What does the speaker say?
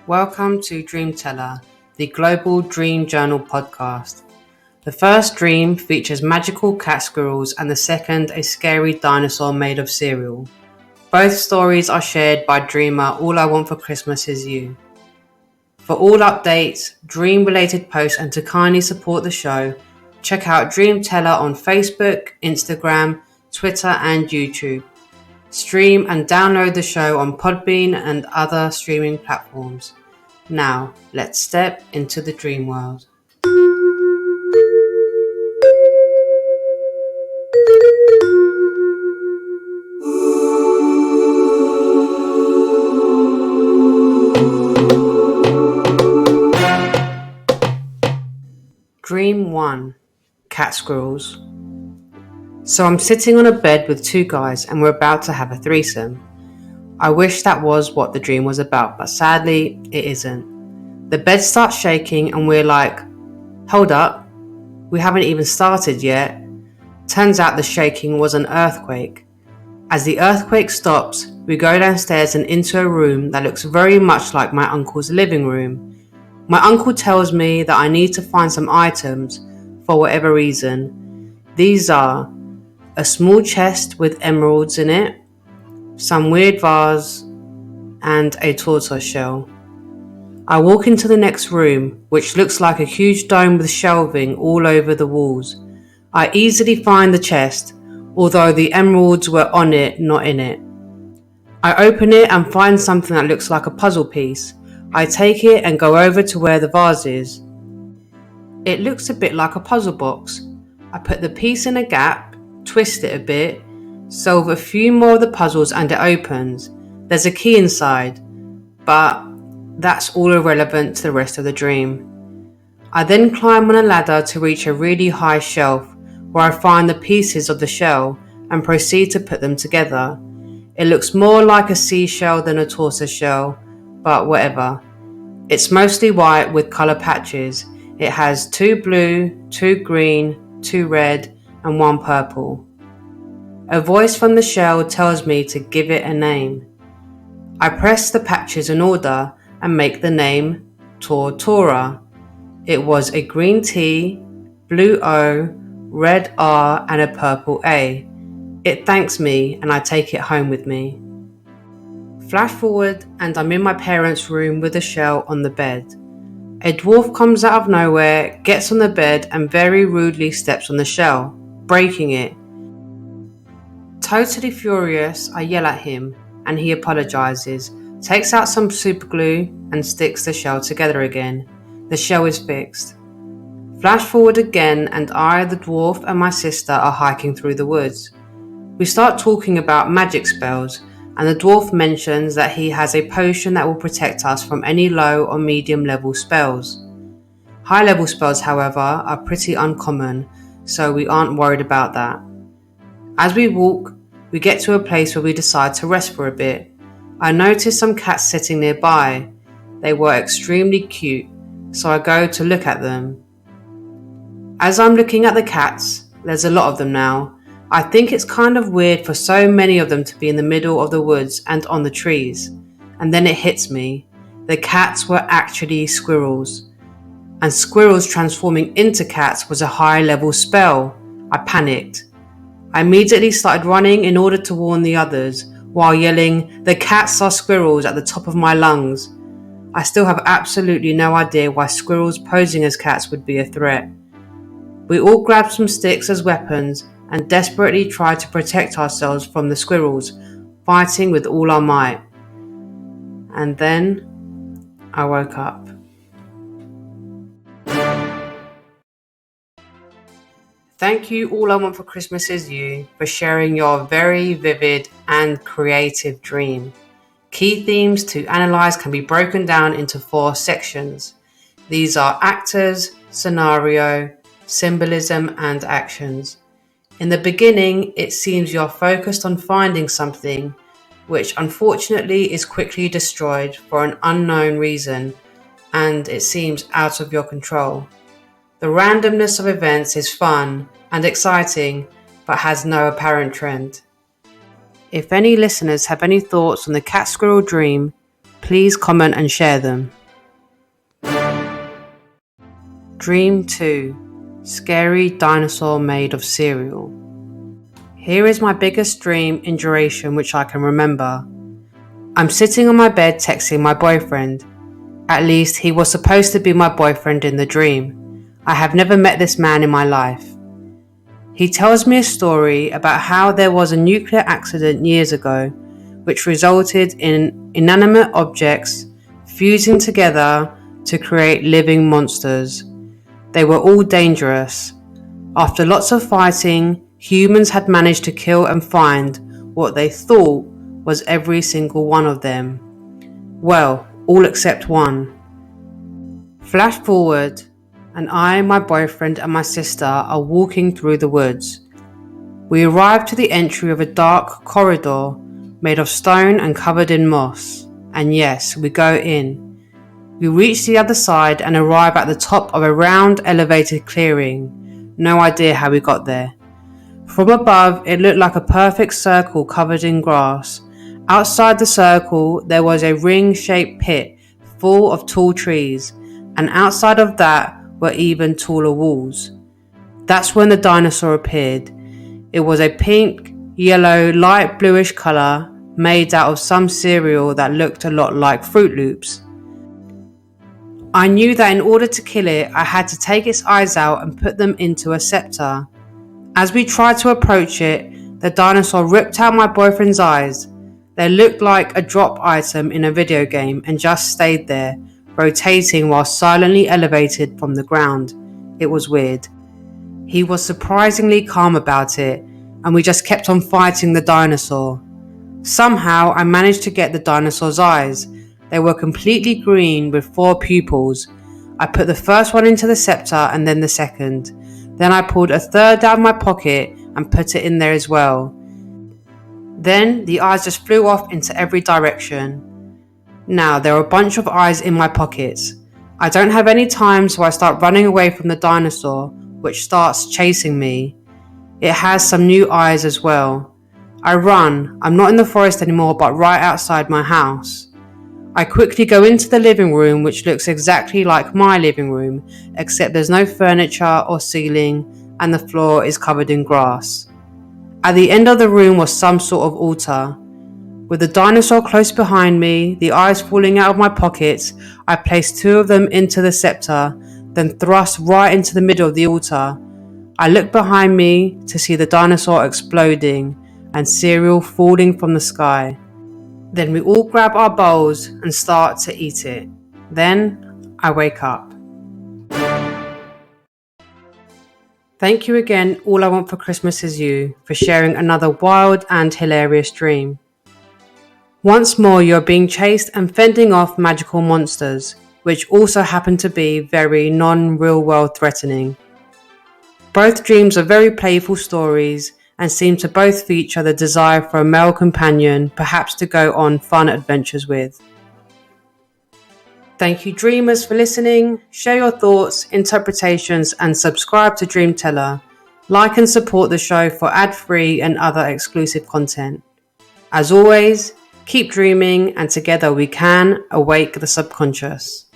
Welcome to Dream Teller, the Global Dream Journal podcast. The first dream features magical cat squirrels and the second a scary dinosaur made of cereal. Both stories are shared by dreamer All I Want for Christmas Is You. For all updates, dream-related posts and to kindly support the show, check out Dream Teller on Facebook, Instagram, Twitter and YouTube. Stream and download the show on Podbean and other streaming platforms. Now, let's step into the dream world. Dream 1. Cat Squirrels. So I'm sitting on a bed with two guys and we're about to have a threesome. I wish that was what the dream was about, but sadly, it isn't. The bed starts shaking and we're like, hold up, we haven't even started yet. Turns out the shaking was an earthquake. As the earthquake stops, we go downstairs and into a room that looks very much like my uncle's living room. My uncle tells me that I need to find some items for whatever reason. These are a small chest with emeralds in it, some weird vase, and a tortoise shell. I walk into the next room, which looks like a huge dome with shelving all over the walls. I easily find the chest, although the emeralds were on it, not in it. I open it and find something that looks like a puzzle piece. I take it and go over to where the vase is. It looks a bit like a puzzle box. I put the piece in a gap, twist it a bit, solve a few more of the puzzles and it opens. There's a key inside, but that's all irrelevant to the rest of the dream. I then climb on a ladder to reach a really high shelf where I find the pieces of the shell and proceed to put them together. It looks more like a seashell than a tortoise shell, but whatever. It's mostly white with colour patches. It has 2 blue, 2 green, 2 red and 1 purple. A voice from the shell tells me to give it a name. I press the patches in order and make the name Tortora. It was a green T, blue O, red R and a purple A. It thanks me and I take it home with me. Flash forward and I'm in my parents' room with the shell on the bed. A dwarf comes out of nowhere, gets on the bed and very rudely steps on the shell, breaking it. Totally furious, I yell at him and he apologizes, takes out some super glue and sticks the shell together again. The shell is fixed. Flash forward again and I, the dwarf and my sister are hiking through the woods. We start talking about magic spells and the dwarf mentions that he has a potion that will protect us from any low or medium level spells. High level spells, however, are pretty uncommon, so we aren't worried about that. As we walk, we get to a place where we decide to rest for a bit. I notice some cats sitting nearby. They were extremely cute, so I go to look at them. As I'm looking at the cats, there's a lot of them now. I think it's kind of weird for so many of them to be in the middle of the woods and on the trees. And then it hits me. The cats were actually squirrels. And squirrels transforming into cats was a high level spell. I panicked. I immediately started running in order to warn the others, while yelling, "The cats are squirrels" at the top of my lungs. I still have absolutely no idea why squirrels posing as cats would be a threat. We all grabbed some sticks as weapons and desperately tried to protect ourselves from the squirrels, fighting with all our might. And then I woke up. Thank you, All I Want for Christmas Is You, for sharing your very vivid and creative dream. Key themes to analyze can be broken down into 4 sections. These are actors, scenario, symbolism, and actions. In the beginning, it seems you're focused on finding something, which unfortunately is quickly destroyed for an unknown reason, and it seems out of your control. The randomness of events is fun and exciting, but has no apparent trend. If any listeners have any thoughts on the cat squirrel dream, please comment and share them. Dream 2. Scary dinosaur made of cereal. Here is my biggest dream in duration which I can remember. I'm sitting on my bed texting my boyfriend. At least he was supposed to be my boyfriend in the dream. I have never met this man in my life. He tells me a story about how there was a nuclear accident years ago which resulted in inanimate objects fusing together to create living monsters. They were all dangerous. After lots of fighting, humans had managed to kill and find what they thought was every single one of them. Well, all except one. Flash forward, and I, my boyfriend and my sister are walking through the woods. We arrive to the entry of a dark corridor made of stone and covered in moss. And yes, we go in. We reach the other side and arrive at the top of a round elevated clearing. No idea how we got there. From above, it looked like a perfect circle covered in grass. Outside the circle, there was a ring-shaped pit full of tall trees, and outside of that were even taller walls. That's when the dinosaur appeared. It was a pink, yellow, light bluish colour made out of some cereal that looked a lot like Fruit Loops. I knew that in order to kill it, I had to take its eyes out and put them into a scepter. As we tried to approach it, the dinosaur ripped out my boyfriend's eyes. They looked like a drop item in a video game and just stayed there, rotating while silently elevated from the ground. It was weird. He was surprisingly calm about it, and we just kept on fighting the dinosaur. Somehow I managed to get the dinosaur's eyes. They were completely green with 4 pupils. I put the first one into the scepter and then the second. Then I pulled a third out of my pocket and put it in there as well. Then the eyes just flew off into every direction. Now there are a bunch of eyes in my pockets. I don't have any time, so I start running away from the dinosaur, which starts chasing me. It has some new eyes as well. I run. I'm not in the forest anymore, but right outside my house. I quickly go into the living room, which looks exactly like my living room, except there's no furniture or ceiling and the floor is covered in grass. At the end of the room was some sort of altar. With the dinosaur close behind me, the eyes falling out of my pockets, I placed 2 of them into the scepter, then thrust right into the middle of the altar. I looked behind me to see the dinosaur exploding and cereal falling from the sky. Then we all grab our bowls and start to eat it. Then I wake up. Thank you again, All I Want for Christmas Is You, for sharing another wild and hilarious dream. Once more, you're being chased and fending off magical monsters, which also happen to be very non-real world threatening. Both dreams are very playful stories and seem to both feature the desire for a male companion, perhaps to go on fun adventures with. Thank you, dreamers, for listening. Share your thoughts, interpretations, and subscribe to Dreamteller. Like and support the show for ad-free and other exclusive content. As always, keep dreaming, and together we can awake the subconscious.